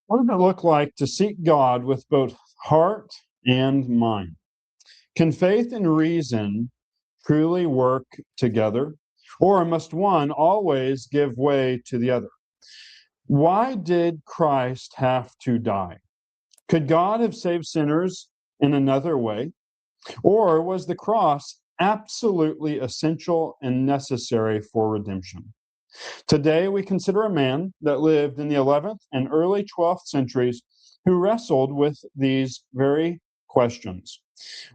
What does it look like to seek God with both heart and mind? Can faith and reason truly work together? Or must one always give way to the other? Why did Christ have to die? Could God have saved sinners in another way? Or was the cross absolutely essential and necessary for redemption? Today, we consider a man that lived in the 11th and early 12th centuries who wrestled with these very questions.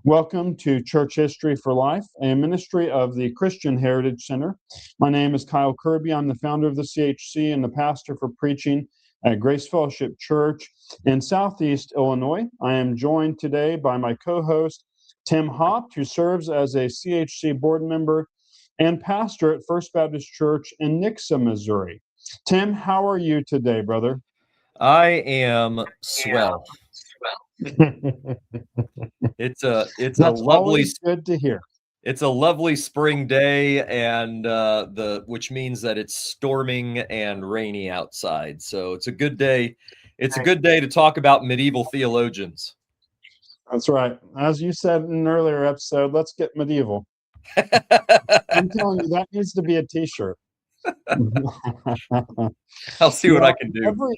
Welcome to Church History for Life, a ministry of the Christian Heritage Center. My name is Kyle Kirby. I'm the founder of the CHC and the pastor for preaching at Grace Fellowship Church in Southeast Illinois. I am joined today by my co-host, Tim Hopt, who serves as a CHC board member and pastor at First Baptist Church in Nixa, Missouri. Tim, how are you today, brother? I am swell. It's a That's lovely always good to hear. it's a lovely spring day, and which means that it's storming and rainy outside. So it's a good day. It's a good day to talk about medieval theologians. That's right. As you said in an earlier episode, let's get medieval. I'm telling you, that needs to be a t-shirt. I'll see what I can do.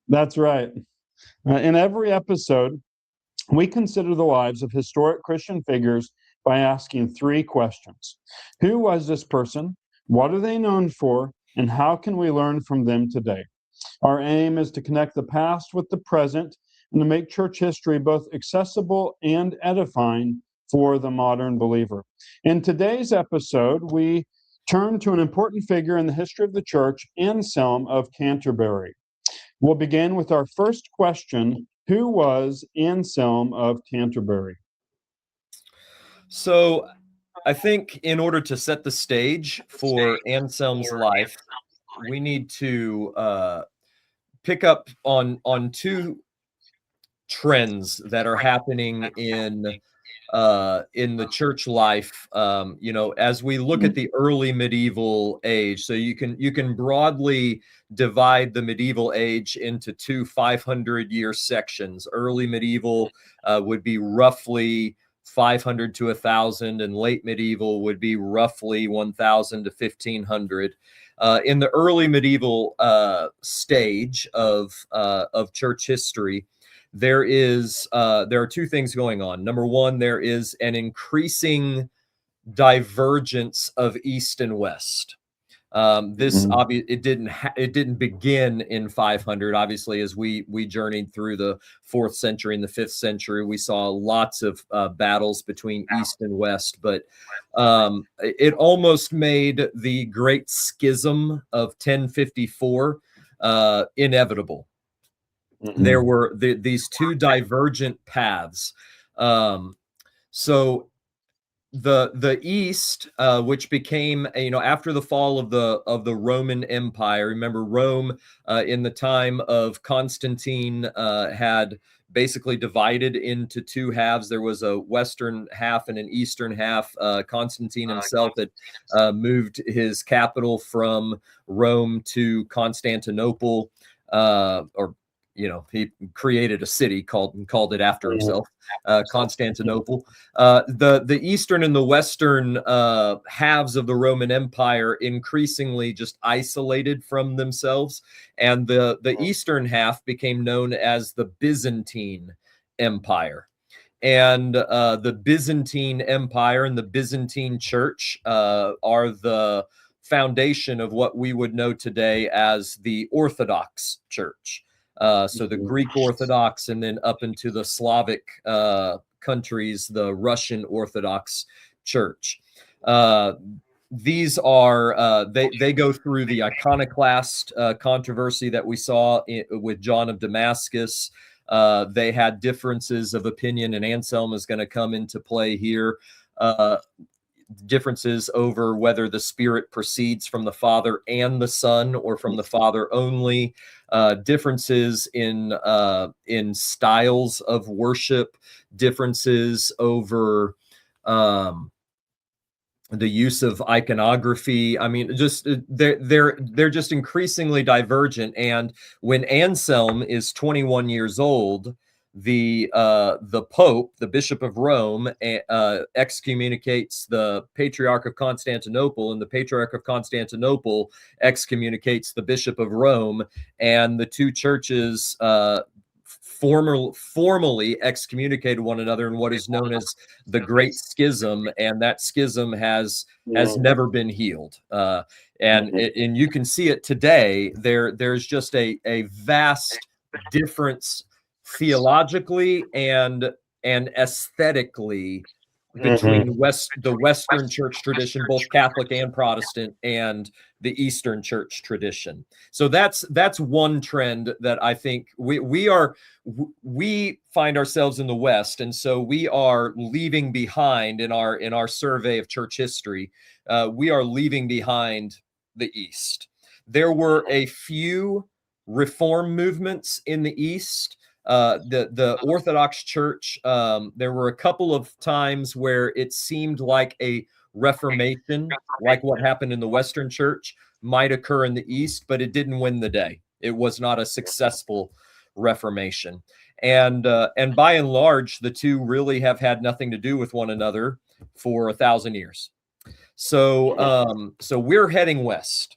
That's right. In every episode, we consider the lives of historic Christian figures by asking three questions. Who was this person? What are they known for? And how can we learn from them today? Our aim is to connect the past with the present and to make church history both accessible and edifying for the modern believer. In today's episode, we turn to an important figure in the history of the church, Anselm of Canterbury. We'll begin with our first question. Who was Anselm of Canterbury? So I think in order to set the stage for Anselm's life, we need to pick up on two trends that are happening in the church life. As we look at the early medieval age, so you can broadly divide the medieval age into two 500-year sections. Early medieval would be roughly 500 to 1,000, and late medieval would be roughly 1,000 to 1,500. In the early medieval stage of church history, there are two things going on. Number one, there is an increasing divergence of East and West. It didn't begin in 500. Obviously, as we journeyed through the 4th century and the 5th century, we saw lots of battles between East and West. But it almost made the Great Schism of 1054 inevitable. There were these two divergent paths. So the East, which became, after the fall of the Roman Empire. Remember, Rome in the time of Constantine had basically divided into two halves. There was a western half and an eastern half. Constantine himself had moved his capital from Rome to Constantinople, he created a city called it after himself, Constantinople. The eastern and the western halves of the Roman Empire increasingly just isolated from themselves, and the eastern half became known as the Byzantine Empire. And the Byzantine Empire and the Byzantine Church are the foundation of what we would know today as the Orthodox Church. So the Greek Orthodox, and then up into the Slavic countries, the Russian Orthodox Church. These are they go through the iconoclast controversy that we saw with John of Damascus. They had differences of opinion, and Anselm is going to come into play here. Differences over whether the Spirit proceeds from the Father and the Son, or from the Father only. Differences in styles of worship. Differences over the use of iconography. I mean, just they're just increasingly divergent. And when Anselm is 21 years old, the Pope, the Bishop of Rome, excommunicates the Patriarch of Constantinople, and the Patriarch of Constantinople excommunicates the Bishop of Rome, and the two churches formally excommunicated one another in what is known as the Great Schism, and that schism has never been healed. And you can see it today. There's just a vast difference theologically and aesthetically between the Western church tradition, both Catholic and Protestant, and the Eastern church tradition. So that's one trend that I think we find ourselves in the West, and so we are leaving behind in our survey of church history. We are leaving behind the East. There were a few reform movements in the East. The Orthodox Church, there were a couple of times where it seemed like a reformation, like what happened in the Western Church, might occur in the East, but it didn't win the day. It was not a successful reformation. And by and large, the two really have had nothing to do with one another for 1,000 years. So we're heading west.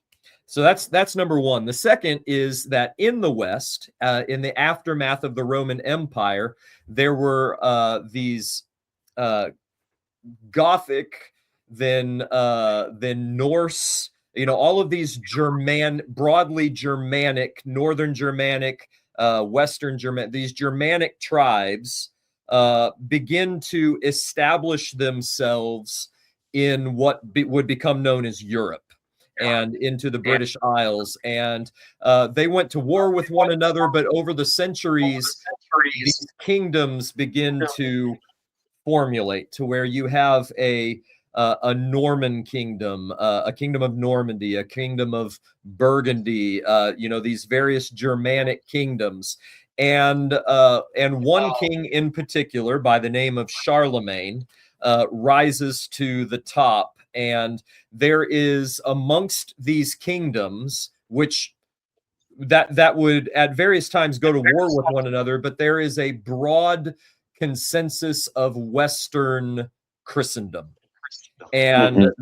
So that's number one. The second is that in the West, in the aftermath of the Roman Empire, there were these Gothic, then Norse, all of these broadly Germanic, Northern Germanic, Western German, these Germanic tribes begin to establish themselves in what would become known as Europe and into the British Isles. And they went to war with one another, but over the centuries, these kingdoms begin to formulate to where you have a Norman kingdom, a kingdom of Normandy, a kingdom of Burgundy, these various Germanic kingdoms. And one king in particular, by the name of Charlemagne, rises to the top. And there is amongst these kingdoms, which that would at various times go to war with one another, but there is a broad consensus of Western Christendom. And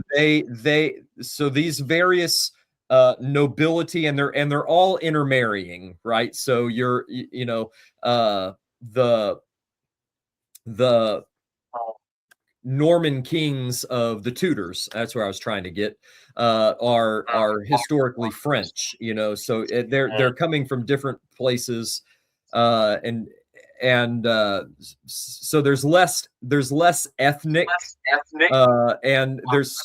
so these various nobility, and they're all intermarrying, right? So you're the Norman kings of the Tudors, that's where I was trying to get, are historically French, so they're coming from different places, and so there's less ethnic, and there's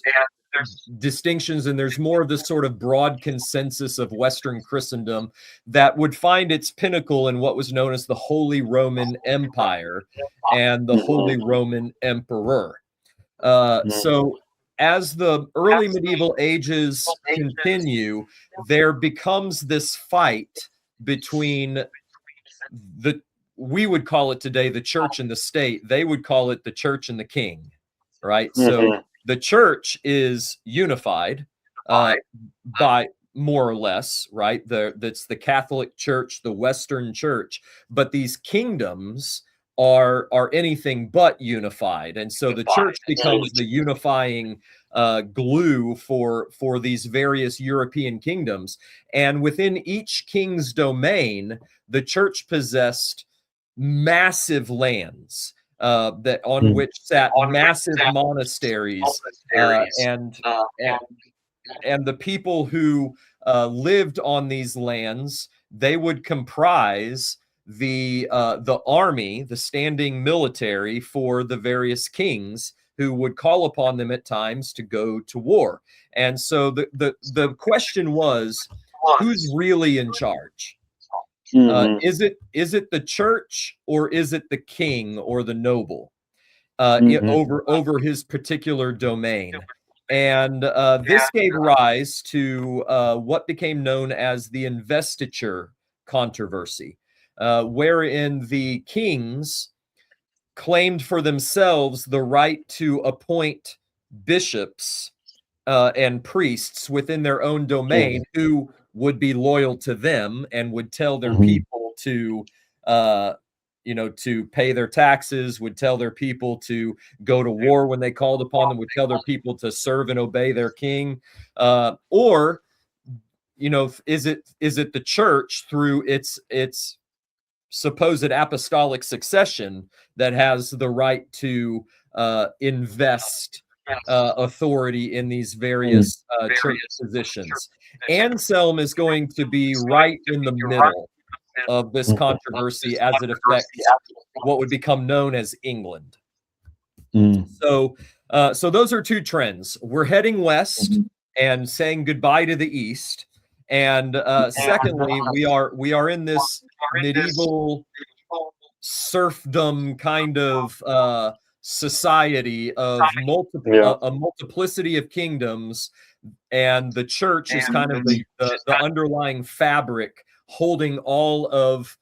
distinctions, and there's more of this sort of broad consensus of Western Christendom that would find its pinnacle in what was known as the Holy Roman Empire and the Holy Roman Emperor. So as the early medieval ages continue, there becomes this fight between we would call it today the church and the state. They would call it the church and the king, right? So the church is unified by more or less, right? That's the Catholic Church, the Western Church, but these kingdoms are anything but unified, and so the church becomes the unifying glue for these various European kingdoms. And within each king's domain, the church possessed massive lands on which sat massive monasteries, and the people who lived on these lands, they would comprise the army, the standing military for the various kings who would call upon them at times to go to war. And so the question was, who's really in charge? Is it the church, or is it the king or the noble over his particular domain? And this gave rise to what became known as the investiture controversy, wherein the kings claimed for themselves the right to appoint bishops and priests within their own domain who would be loyal to them and would tell their people to, to pay their taxes, would tell their people to go to war when they called upon them, would tell their people to serve and obey their king, or is it the church through its supposed apostolic succession that has the right to invest authority in these various church positions? Anselm is going to be right in the middle of this controversy as it affects what would become known as England. So those are two trends. We're heading west and saying goodbye to the east. And secondly, we are in this medieval serfdom kind of society of a multiplicity of kingdoms, and the church is kind of the underlying fabric holding all of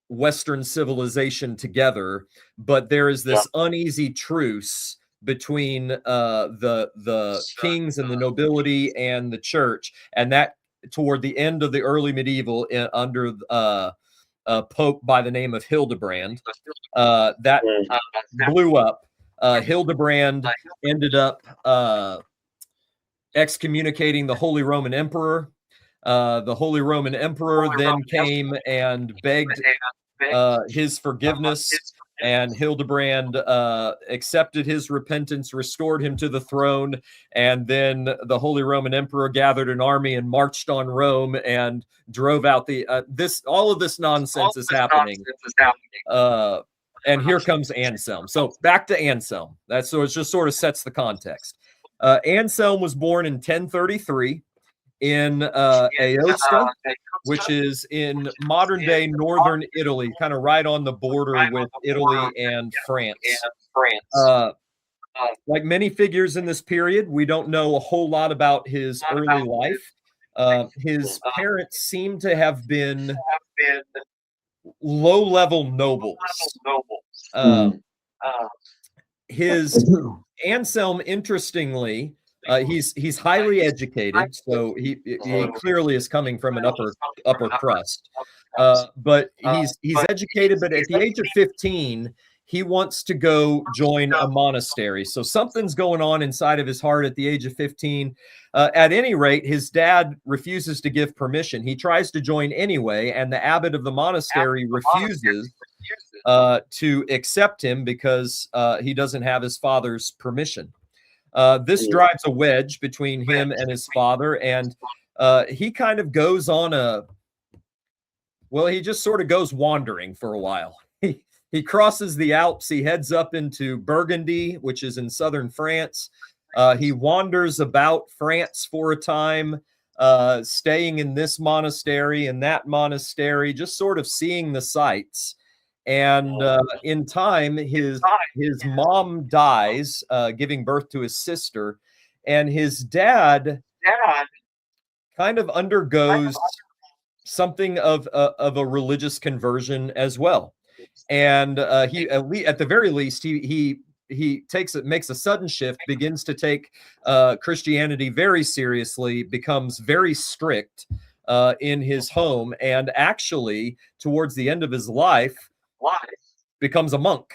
Western civilization together. But there is this uneasy truce between the kings and the nobility and the church, and that toward the end of the early medieval, under a pope by the name of Hildebrand, that blew up. Hildebrand ended up excommunicating the Holy Roman Emperor. The Holy Roman Emperor then came and begged his forgiveness, and Hildebrand accepted his repentance, restored him to the throne, and then the Holy Roman Emperor gathered an army and marched on Rome and drove out the all of this nonsense is happening. And here comes Anselm. So back to Anselm. It just sort of sets the context. Anselm was born in 1033 in Aosta, which is in modern-day northern Italy, kind of right on the border with Italy and France. Like many figures in this period, we don't know a whole lot about his early life. His parents seem to have been low-level nobles. Anselm, interestingly, he's highly educated, so he clearly is coming from an upper crust. But he's educated, but at the age of 15, he wants to go join a monastery. So something's going on inside of his heart at the age of 15. At any rate, his dad refuses to give permission. He tries to join anyway, and the abbot of the monastery refuses to accept him because he doesn't have his father's permission. This drives a wedge between him and his father, and he kind of goes on he just sort of goes wandering for a while. He crosses the Alps, he heads up into Burgundy, which is in southern France. He wanders about France for a time, staying in this monastery and that monastery, just sort of seeing the sights. And in time, his mom dies, giving birth to his sister, and his dad kind of undergoes something of a religious conversion as well. And he, at the very least, he makes a sudden shift, begins to take Christianity very seriously, becomes very strict in his home, and actually, towards the end of his life, becomes a monk.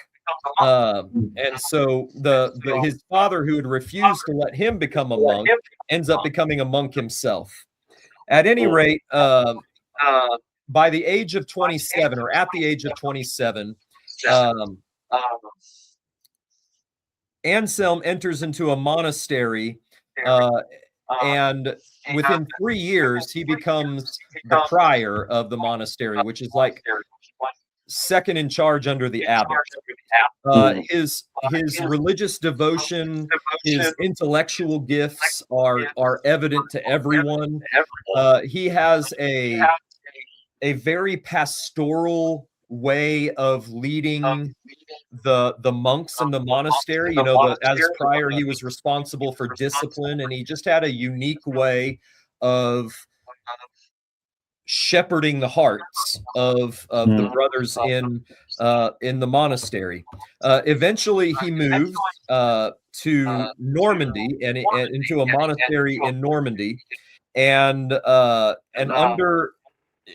And so his father, who had refused to let him become a monk, ends up becoming a monk himself. At any rate, by the age of 27, or at the age of 27, Anselm enters into a monastery, and within 3 years, he becomes the prior of the monastery, which is like second in charge under the abbot. His religious devotion, his intellectual gifts are evident to everyone. He has a very pastoral way of leading the monks in the monastery. As prior, he was responsible for discipline, and he just had a unique way of shepherding the hearts of the brothers in the monastery. Eventually, he moves to Normandy and into a monastery in Normandy, and under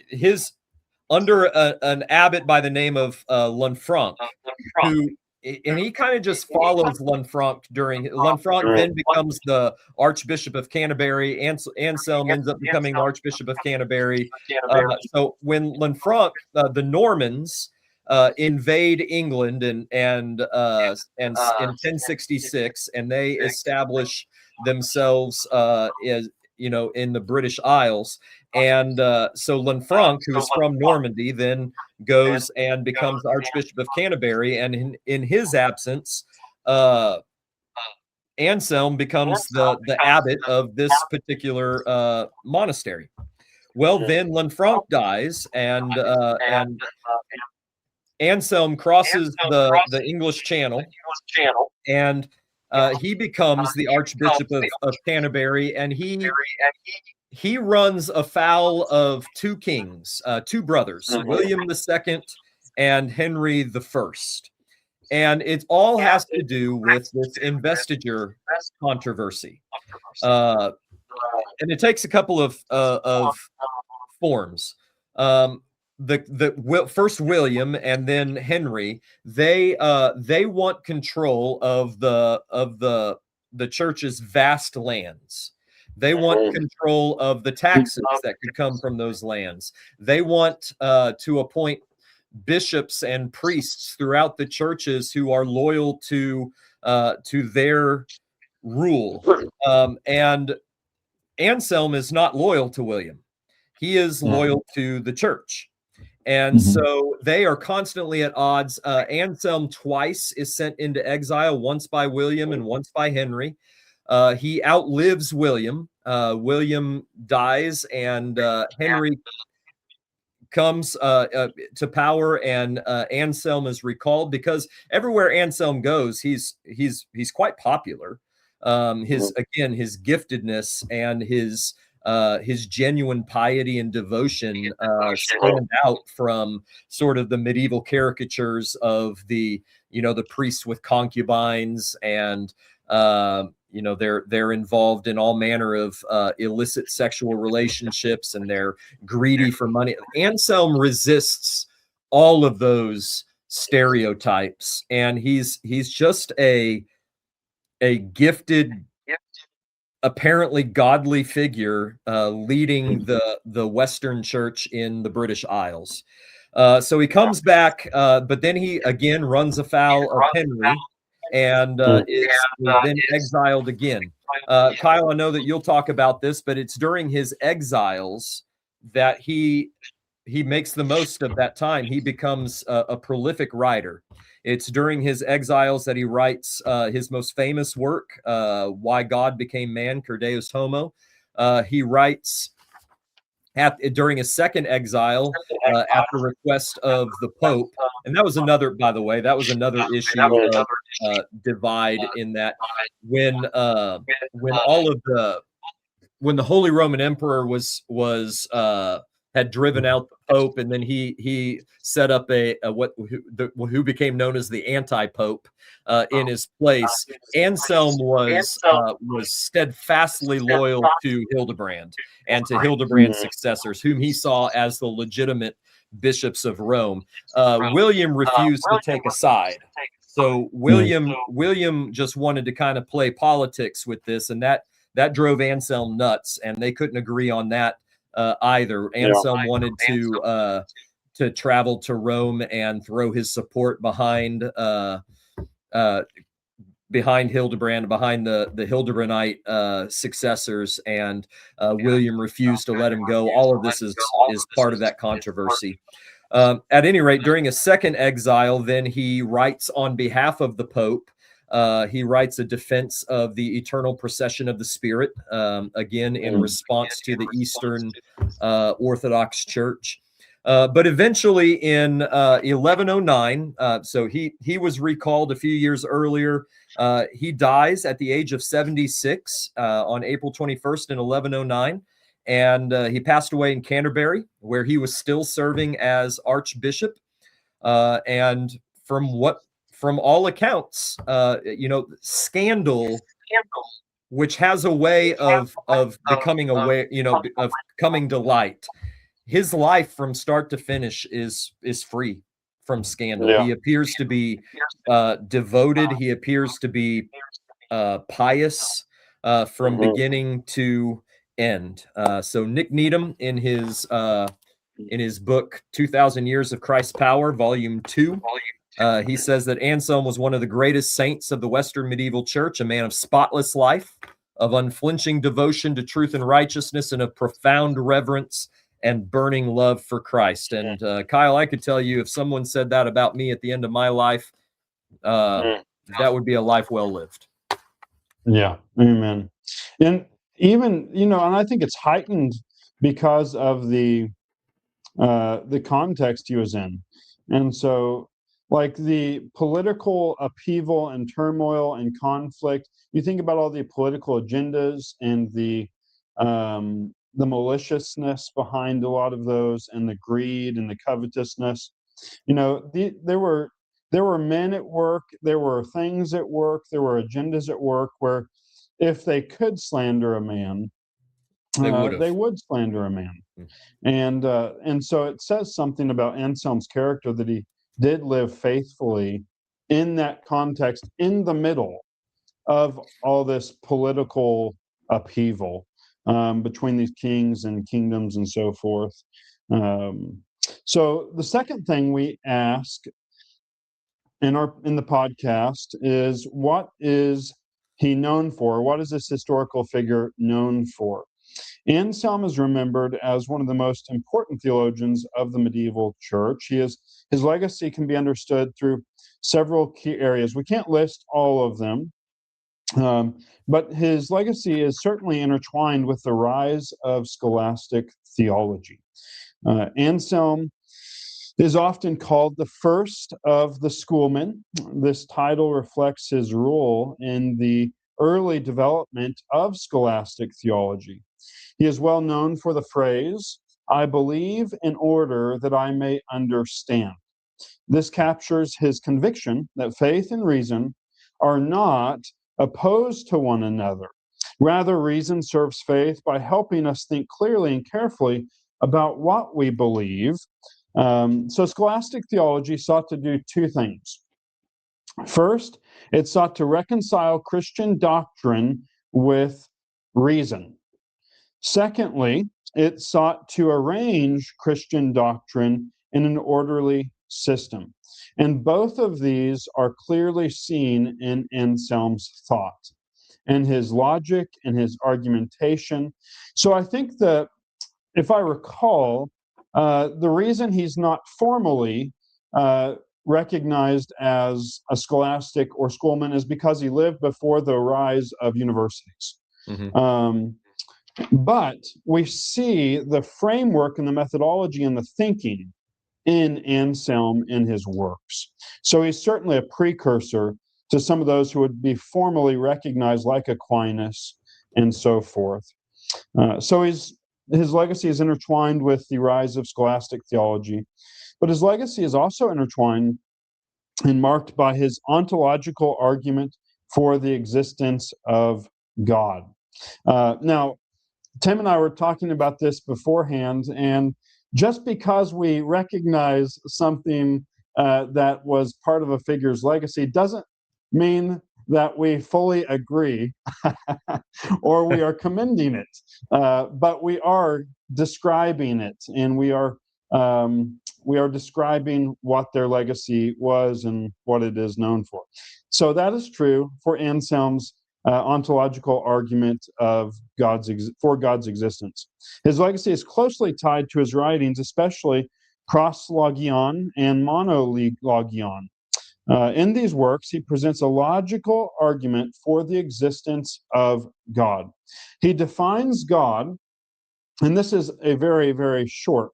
his an abbot by the name of Lanfranc, who and he kind of just follows Lanfranc then becomes the Archbishop of Canterbury. Anselm ends up becoming the Archbishop of Canterbury. So when Lanfranc, the Normans invade England and in 1066, and they establish themselves as in the British Isles. And so Lanfranc, who is from Normandy, then goes and becomes Archbishop of Canterbury, and in his absence, Anselm becomes the abbot of this particular monastery. Well, then Lanfranc dies, and Anselm crosses the English Channel, and he becomes the Archbishop of Canterbury, and he runs afoul of two kings, two brothers, William II and Henry I. And it all has to do with this investiture controversy. And it takes a couple of forms. First William and then Henry, they want control of the church's vast lands. They want control of the taxes that could come from those lands. They want to appoint bishops and priests throughout the churches who are loyal to their rule. And Anselm is not loyal to William. He is loyal to the church. And so they are constantly at odds. Anselm twice is sent into exile, once by William and once by Henry. He outlives William. William dies, and Henry comes to power, and Anselm is recalled, because everywhere Anselm goes, he's quite popular. His giftedness and his genuine piety and devotion stand out from sort of the medieval caricatures of the priests with concubines, and they're involved in all manner of illicit sexual relationships, and they're greedy for money. Anselm resists all of those stereotypes, and he's just a gifted, apparently godly figure leading the Western Church in the British Isles. So he comes back, but then he again runs afoul of Henry, and is then exiled again. Kyle, I know that you'll talk about this, but it's during his exiles that he makes the most of that time. He becomes a prolific writer. It's during his exiles that he writes his most famous work, Why God Became Man, Cur Deus Homo. He writes during his second exile at the request of the Pope. And that was another, by the way, issue of divide, in that when the Holy Roman Emperor had driven out the Pope, and then he set up who became known as the anti-Pope in his place. Anselm was steadfastly loyal to Hildebrand and to Hildebrand's successors, whom he saw as the legitimate bishops of Rome. William refused to take a side. So William just wanted to kind of play politics with this, and that drove Anselm nuts, and they couldn't agree on that either. Anselm wanted to travel to Rome and throw his support behind Hildebrand, behind the Hildebrandite successors, and William refused to let him go. All of this is part of that controversy. At any rate, during a second exile, then he writes on behalf of the Pope. He writes a defense of the eternal procession of the Spirit, again in response to the Eastern Orthodox Church. But eventually in 1109, so he was recalled a few years earlier. He dies at the age of 76 on April 21st in 1109. and he passed away in Canterbury, where he was still serving as Archbishop. And from all accounts, scandal, which has a way of becoming aware, of coming to light. His life from start to finish is free from scandal. Yeah. He appears to be devoted. He appears to be pious from beginning to end. So Nick Needham, in his book 2000 Years of Christ's Power, Volume 2, he says that Anselm was one of the greatest saints of the Western medieval church, a man of spotless life, of unflinching devotion to truth and righteousness, and of profound reverence and burning love for Christ. And Kyle, I could tell you, if someone said that about me at the end of my life, that would be a life well lived. Yeah, amen. And even, and I think it's heightened because of the context he was in. And so, like, the political upheaval and turmoil and conflict, you think about all the political agendas and the maliciousness behind a lot of those, and the greed and the covetousness. There were men at work, there were things at work, there were agendas at work where if they could slander a man, they would slander a man. And so it says something about Anselm's character, that he did live faithfully in that context, in the middle of all this political upheaval between these kings and kingdoms and so forth. So the second thing we ask in the podcast is, what is he known for? What is this historical figure known for? Anselm is remembered as one of the most important theologians of the medieval church. His legacy can be understood through several key areas. We can't list all of them, but his legacy is certainly intertwined with the rise of scholastic theology. Anselm is often called the first of the schoolmen. This title reflects his role in the early development of scholastic theology. He is well known for the phrase, "I believe in order that I may understand." This captures his conviction that faith and reason are not opposed to one another. Rather, reason serves faith by helping us think clearly and carefully about what we believe. So scholastic theology sought to do two things. First, it sought to reconcile Christian doctrine with reason. Secondly, it sought to arrange Christian doctrine in an orderly system. And both of these are clearly seen in Anselm's thought and his logic and his argumentation. So I think that, if I recall, the reason he's not formally recognized as a scholastic or schoolman is because he lived before the rise of universities. But we see the framework and the methodology and the thinking in Anselm in his works. So he's certainly a precursor to some of those who would be formally recognized, like Aquinas and so forth. So his legacy is intertwined with the rise of scholastic theology, but his legacy is also intertwined and marked by his ontological argument for the existence of God. Now, Tim and I were talking about this beforehand, and just because we recognize something that was part of a figure's legacy doesn't mean that we fully agree or we are commending it, but we are describing it, and we are describing what their legacy was and what it is known for. So that is true for Anselm's ontological argument of God's existence. His legacy is closely tied to his writings, especially Proslogion and Monologion. In these works, he presents a logical argument for the existence of God. He defines God, and this is a very, very short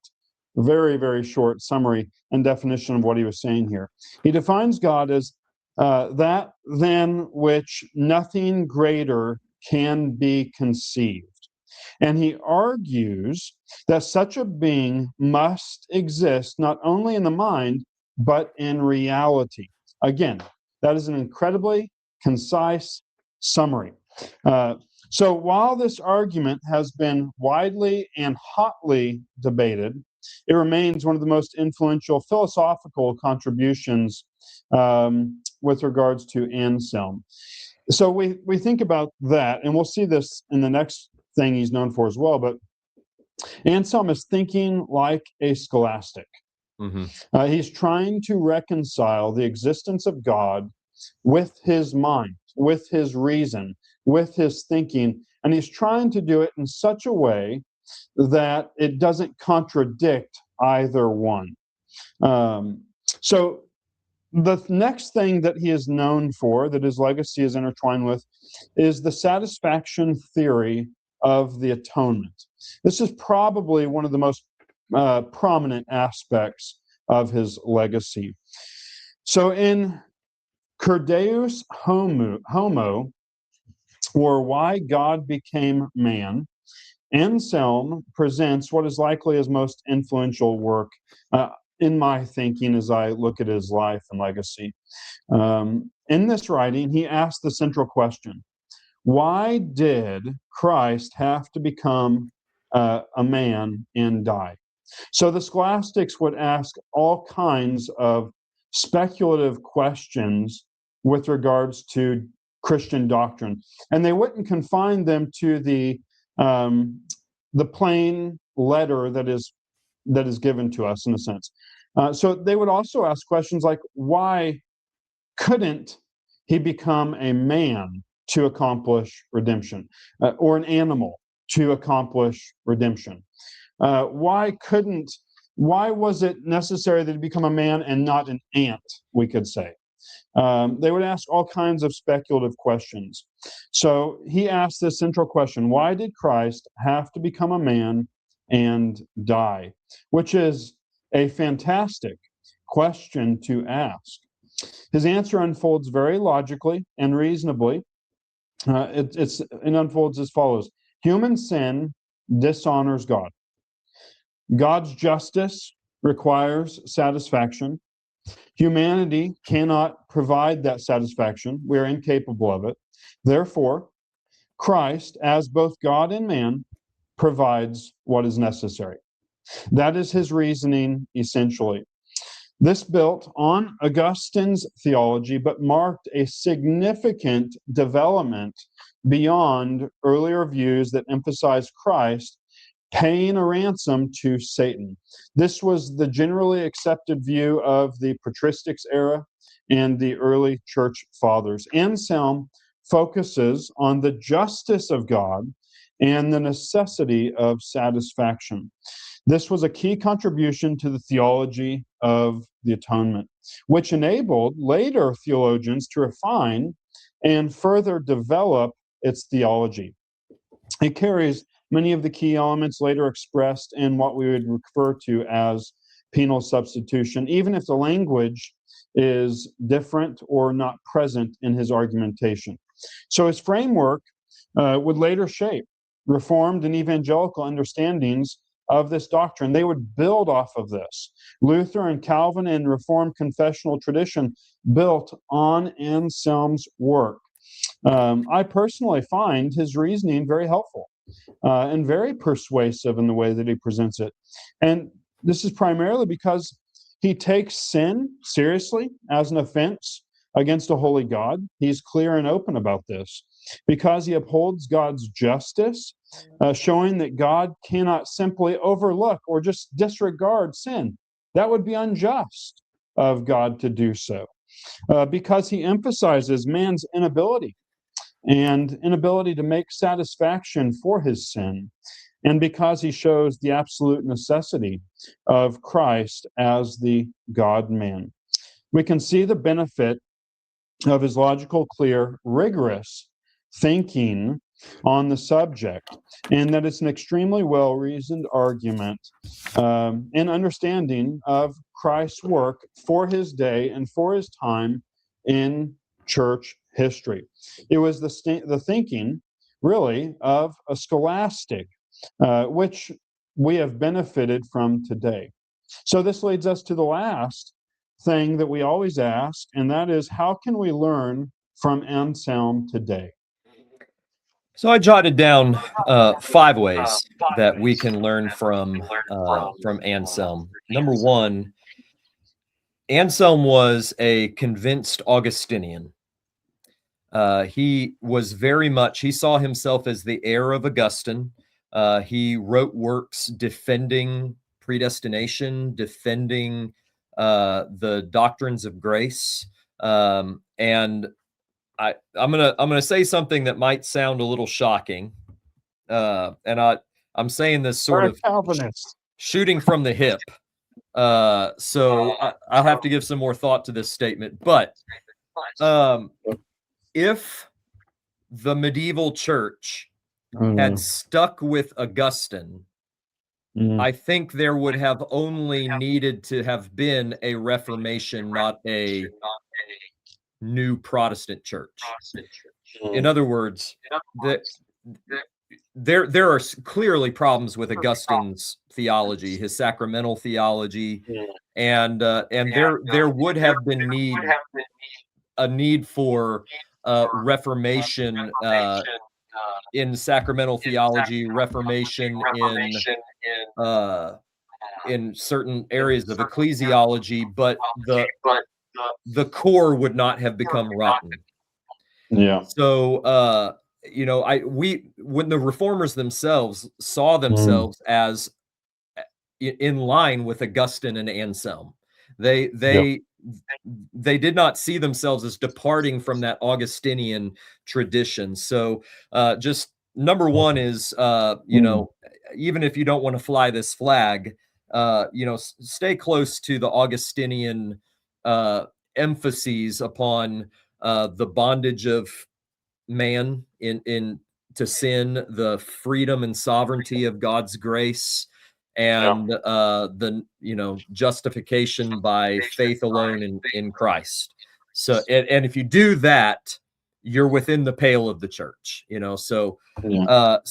summary and definition of what he was saying here. He defines God as that than which nothing greater can be conceived. And he argues that such a being must exist not only in the mind, but in reality. Again, that is an incredibly concise summary. So while this argument has been widely and hotly debated, it remains one of the most influential philosophical contributions with regards to Anselm. So we think about that, and we'll see this in the next thing he's known for as well. But Anselm is thinking like a scholastic. He's trying to reconcile the existence of God with his mind, with his reason, with his thinking, and he's trying to do it in such a way that it doesn't contradict either one. So the next thing that he is known for, that his legacy is intertwined with, is the satisfaction theory of the atonement. This is probably one of the most prominent aspects of his legacy. So in Cur Deus Homo, or Why God Became Man, Anselm presents what is likely his most influential work in my thinking as I look at his life and legacy. In this writing, he asked the central question: why did Christ have to become a man and die? So the scholastics would ask all kinds of speculative questions with regards to Christian doctrine, and they wouldn't confine them to the plain letter that is given to us, in a sense. So they would also ask questions like, why couldn't he become a man to accomplish redemption, or an animal to accomplish redemption? Why was it necessary that he become a man and not an ant, we could say? They would ask all kinds of speculative questions. So he asked this central question: why did Christ have to become a man and die? Which is a fantastic question to ask. His answer unfolds very logically and reasonably. It unfolds as follows: human sin dishonors God. God's justice requires satisfaction. Humanity cannot provide that satisfaction. We are incapable of it. Therefore, Christ, as both God and man, provides what is necessary. That is his reasoning, essentially. This built on Augustine's theology, but marked a significant development beyond earlier views that emphasized Christ paying a ransom to Satan. This was the generally accepted view of the patristics era and the early church fathers. Anselm focuses on the justice of God and the necessity of satisfaction. This was a key contribution to the theology of the atonement, which enabled later theologians to refine and further develop its theology. It carries many of the key elements later expressed in what we would refer to as penal substitution, even if the language is different or not present in his argumentation. So his framework would later shape Reformed and evangelical understandings of this doctrine. They would build off of this. Luther and Calvin and Reformed confessional tradition built on Anselm's work. I personally find his reasoning very helpful and very persuasive in the way that he presents it. And this is primarily because he takes sin seriously as an offense against a holy God. He's clear and open about this because he upholds God's justice, showing that God cannot simply overlook or just disregard sin. That would be unjust of God to do so, because he emphasizes man's inability to make satisfaction for his sin, and because he shows the absolute necessity of Christ as the God-man. We can see the benefit of his logical, clear, rigorous thinking on the subject, and that it's an extremely well-reasoned argument and understanding of Christ's work for his day and for his time in church history. It was the thinking really, of a scholastic, which we have benefited from today. So this leads us to the last thing that we always ask, and that is, how can we learn from Anselm today? So I jotted down 5 ways that we can learn from Anselm. Number one, Anselm was a convinced Augustinian. He was very much, he saw himself as the heir of Augustine. He wrote works defending predestination, defending the doctrines of grace. And I'm gonna say something that might sound a little shocking. And I'm saying this sort of Calvinist. shooting from the hip. So I'll have to give some more thought to this statement. But if the medieval church had stuck with Augustine, I think there would have only needed to have been a Reformation, not a new Protestant church. In other words, there are clearly problems with Augustine's theology, his sacramental theology, and there would have been a need for Reformation in sacramental theology, Reformation in certain areas of ecclesiology, but the core would not have become rotten. Yeah. So when the reformers themselves saw themselves as in line with Augustine and Anselm, they did not see themselves as departing from that Augustinian tradition. So just number one is even if you don't want to fly this flag, stay close to the Augustinian emphases upon the bondage of man in to sin, the freedom and sovereignty of God's grace, and the justification by faith alone in Christ. So and if you do that, you're within the pale of the church. So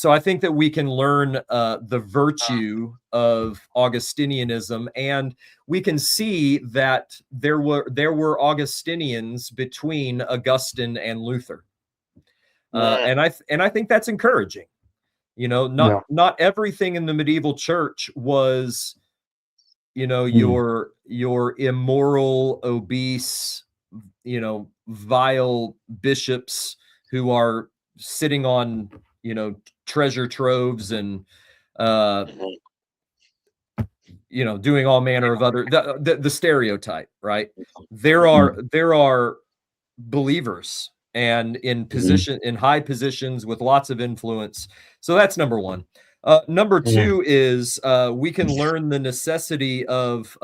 I think that we can learn the virtue of Augustinianism, and we can see that there were Augustinians between Augustine and Luther. And I think that's encouraging. Not everything in the medieval church was, your immoral, obese, vile bishops who are sitting on, treasure troves and, doing all manner of other, the stereotype, right? There are believers and in high positions with lots of influence. So that's number one. Number two is we can learn the necessity of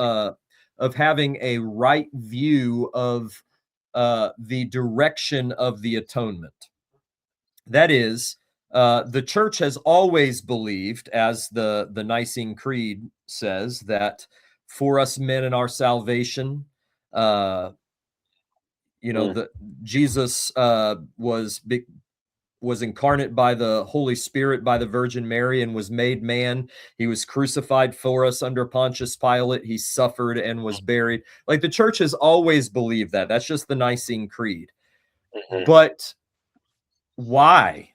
having a right view of the direction of the atonement. That is, the church has always believed, as the Nicene Creed says, that for us men in our salvation, Jesus was incarnate by the Holy Spirit, by the Virgin Mary, and was made man. He was crucified for us under Pontius Pilate. He suffered and was buried. Like, the church has always believed that. That's just the Nicene Creed. But why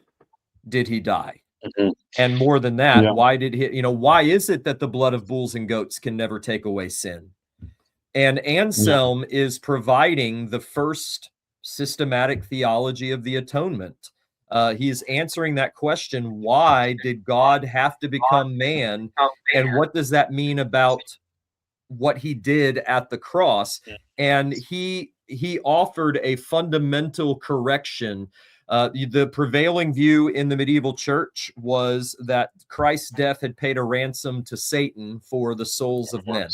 did he die? And more than that, why did he, why is it that the blood of bulls and goats can never take away sin? And Anselm is providing the first systematic theology of the atonement. He's answering that question: why did God have to become man, and what does that mean about what he did at the cross? And he offered a fundamental correction. The prevailing view in the medieval church was that Christ's death had paid a ransom to Satan for the souls of men.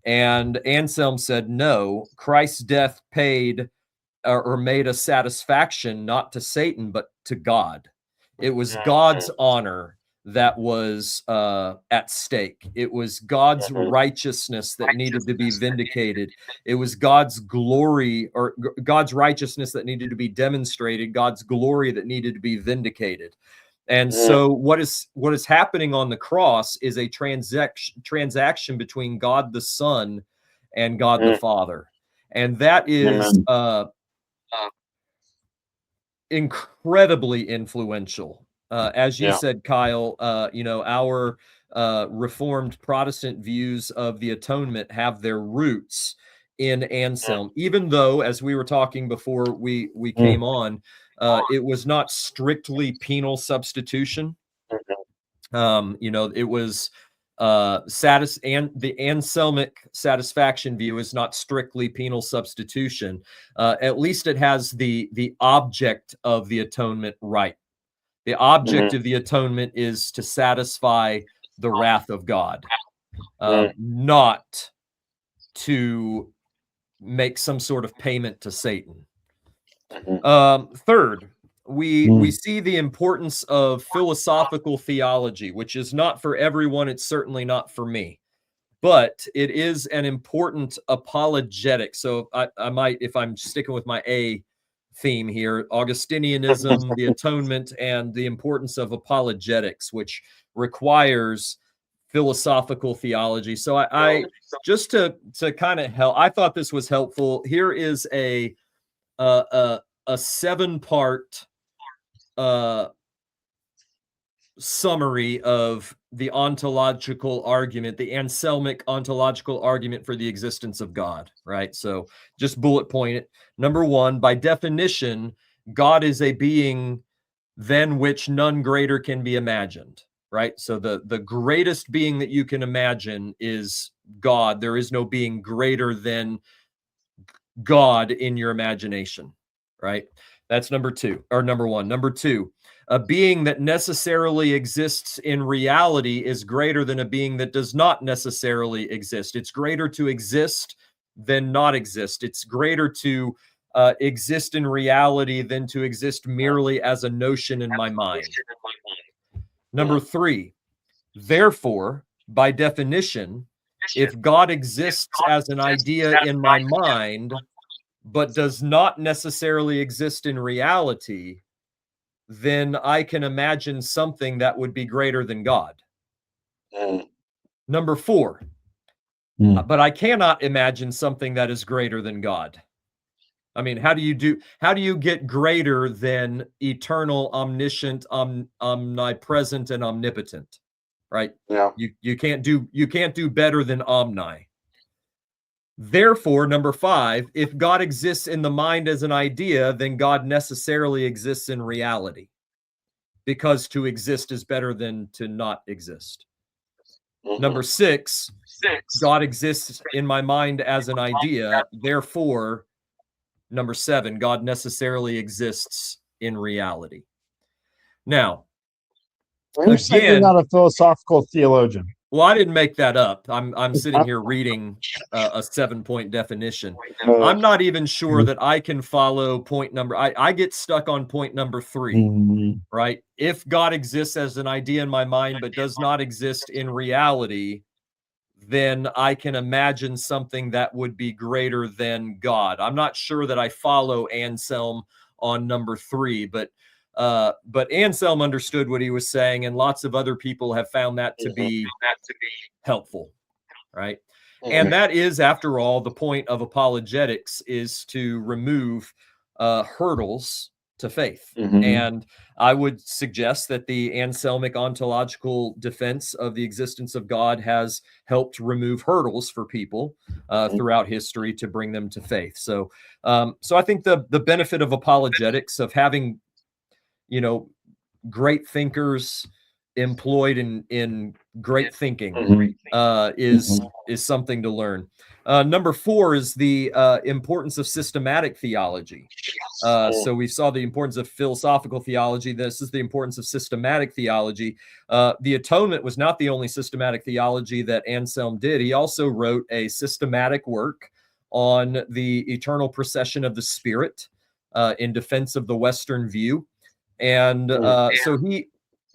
And Anselm said, no, Christ's death paid or made a satisfaction not to Satan, but to God. It was God's honor that was at stake. It was God's righteousness that needed to be vindicated. It was God's glory, or God's righteousness that needed to be demonstrated, God's glory that needed to be vindicated. And so what is happening on the cross is a transaction between God the Son and God the Father. And that is incredibly influential. As you said, Kyle, our Reformed Protestant views of the atonement have their roots in Anselm, even though, as we were talking before we came on, it was not strictly penal substitution. It was and the Anselmic satisfaction view is not strictly penal substitution. At least it has the object of the atonement right. The object of the atonement is to satisfy the wrath of God, not to make some sort of payment to Satan. Third, we see the importance of philosophical theology, which is not for everyone. It's certainly not for me, but it is an important apologetic. So I might, if I'm sticking with my A theme here, Augustinianism, the atonement, and the importance of apologetics, which requires philosophical theology. So I just to kind of help, I thought this was helpful. Here is a 7-part summary of the ontological argument, the Anselmic ontological argument for the existence of God, right? So just bullet point it. Number 1, by definition, God is a being than which none greater can be imagined, right? So the greatest being that you can imagine is God. There is no being greater than God in your imagination, right? That's number 1. Number 2, a being that necessarily exists in reality is greater than a being that does not necessarily exist. It's greater to exist than not exist. It's greater to exist in reality than to exist merely as a notion in my mind. Number 3, therefore, by definition, if God exists as an idea in my mind, but does not necessarily exist in reality, then I can imagine something that would be greater than God. Number 4, but I cannot imagine something that is greater than God. I mean, how do you get greater than eternal, omniscient, omnipresent, and omnipotent, right? Yeah. You can't do better than omni. Therefore, number 5, if God exists in the mind as an idea, then God necessarily exists in reality, because to exist is better than to not exist. Number 6, God exists in my mind as an idea. Therefore, number 7, God necessarily exists in reality. Now, You're not a philosophical theologian. Well, I didn't make that up. I'm sitting here reading a 7-point definition. I'm not even sure that I can follow point number. I get stuck on point number 3, right? If God exists as an idea in my mind but does not exist in reality, then I can imagine something that would be greater than God. I'm not sure that I follow Anselm on number 3, but Anselm understood what he was saying, and lots of other people have found that to be helpful, right? And that is, after all, the point of apologetics, is to remove hurdles to faith. And I would suggest that the Anselmic ontological defense of the existence of God has helped remove hurdles for people throughout history to bring them to faith. So I think the benefit of apologetics, of having great thinkers employed in great thinking, is something to learn. Number 4 is the importance of systematic theology. So we saw the importance of philosophical theology. This is the importance of systematic theology. The atonement was not the only systematic theology that Anselm did. He also wrote a systematic work on the eternal procession of the Spirit in defense of the Western view. And so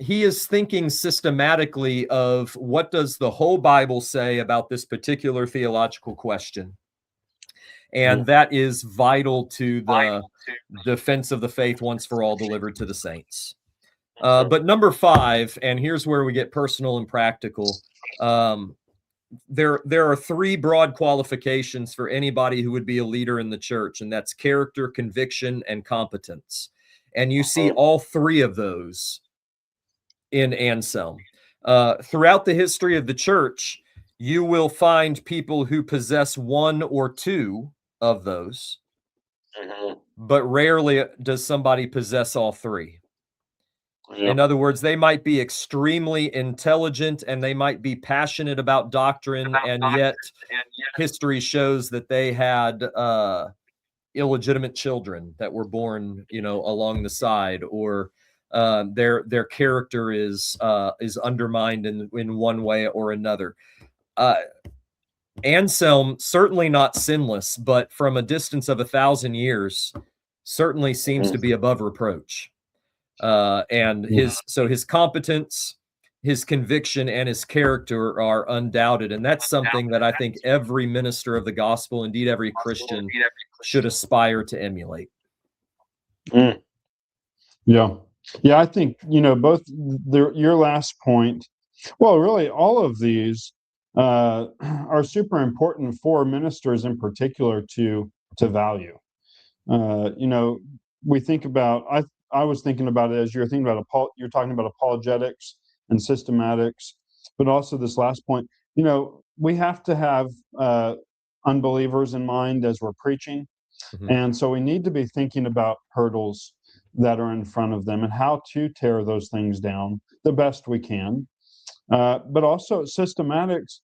he is thinking systematically of what does the whole Bible say about this particular theological question. And that is vital to the defense of the faith once for all delivered to the saints. But number 5, and here's where we get personal and practical. There are 3 broad qualifications for anybody who would be a leader in the church, and that's character, conviction, and competence. And you see all 3 of those in Anselm. Throughout the history of the church, you will find people who possess 1 or 2 of those, but rarely does somebody possess all 3. In other words, they might be extremely intelligent and they might be passionate about doctrine, and yet history shows that they had illegitimate children that were born, along the side, or their character is undermined in one way or another. Anselm, certainly not sinless, but from a distance of 1,000 years, certainly seems to be above reproach. And his competence, his conviction, and his character are undoubted. And that's something that I think every minister of the gospel, indeed every Christian, should aspire to emulate. Yeah. I think, both your last point, well, really all of these are super important for ministers in particular to value. We think about, I was thinking about it as you're thinking about, you're talking about apologetics and systematics, but also this last point, we have to have unbelievers in mind as we're preaching. And so we need to be thinking about hurdles that are in front of them and how to tear those things down the best we can. But also systematics,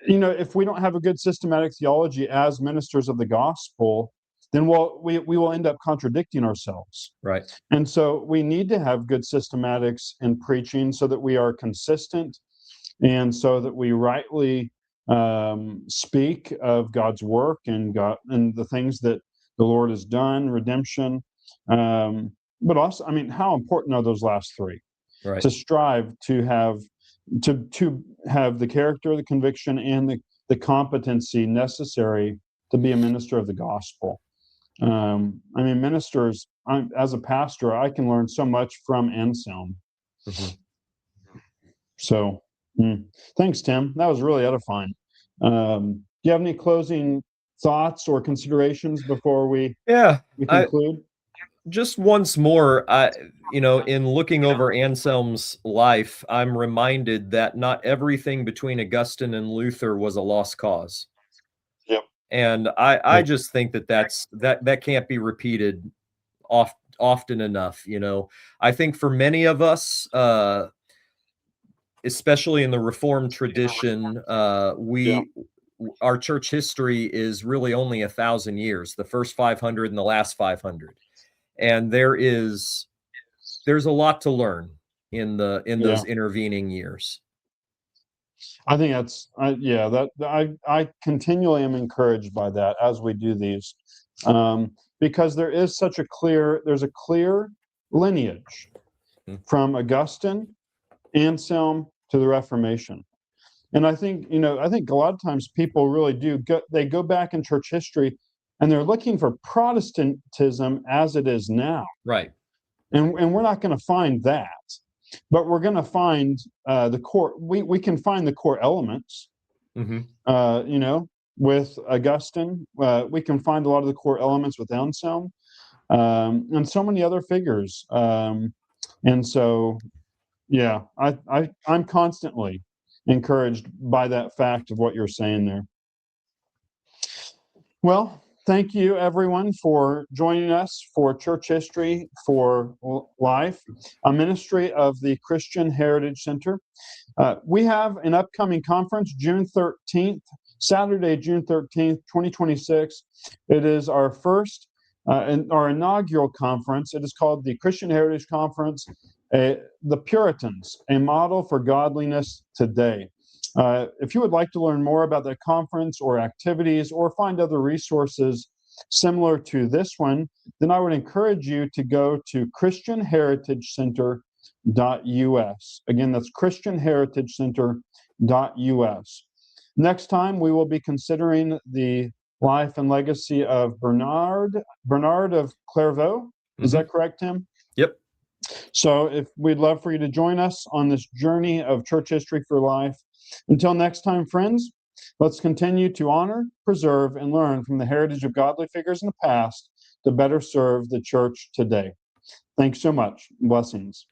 if we don't have a good systematic theology as ministers of the gospel, then we will end up contradicting ourselves. Right. And so we need to have good systematics in preaching so that we are consistent and so that we rightly speak of God's work and the things that the Lord has done, redemption. But also, how important are those last 3? Right. To strive to have the character, the conviction, and the competency necessary to be a minister of the gospel. Ministers, as a pastor, I can learn so much from Anselm. So, thanks, Tim. That was really edifying. Do you have any closing thoughts or considerations before we conclude? Just once more, in looking over Anselm's life, I'm reminded that not everything between Augustine and Luther was a lost cause. Yep. And I just think that can't be repeated often enough. I think for many of us, especially in the Reformed tradition, our church history is really only 1,000 years, the first 500 and the last 500. And there's a lot to learn in those intervening years. I think I continually am encouraged by that as we do these, because there's a clear lineage from Augustine, Anselm to the Reformation. And I think a lot of times people really they go back in church history and they're looking for Protestantism as it is now. Right. And we're not going to find that. But we're going to find the core. We can find the core elements. With Augustine, we can find a lot of the core elements with Anselm, and so many other figures. And so, I'm constantly encouraged by that fact of what you're saying there. Well, thank you, everyone, for joining us for Church History for Life, a ministry of the Christian Heritage Center. We have an upcoming conference, June 13th, Saturday, June 13th, 2026. It is our first, our inaugural conference. It is called the Christian Heritage Conference, The Puritans, a Model for Godliness Today. If you would like to learn more about the conference or activities or find other resources similar to this one, then I would encourage you to go to christianheritagecenter.org. Again, that's christianheritagecenter.us. Next time, we will be considering the life and legacy of Bernard of Clairvaux. Is that correct, Tim? Yep. So we'd love for you to join us on this journey of church history for life. Until next time, friends, let's continue to honor, preserve, and learn from the heritage of godly figures in the past to better serve the church today. Thanks so much. Blessings.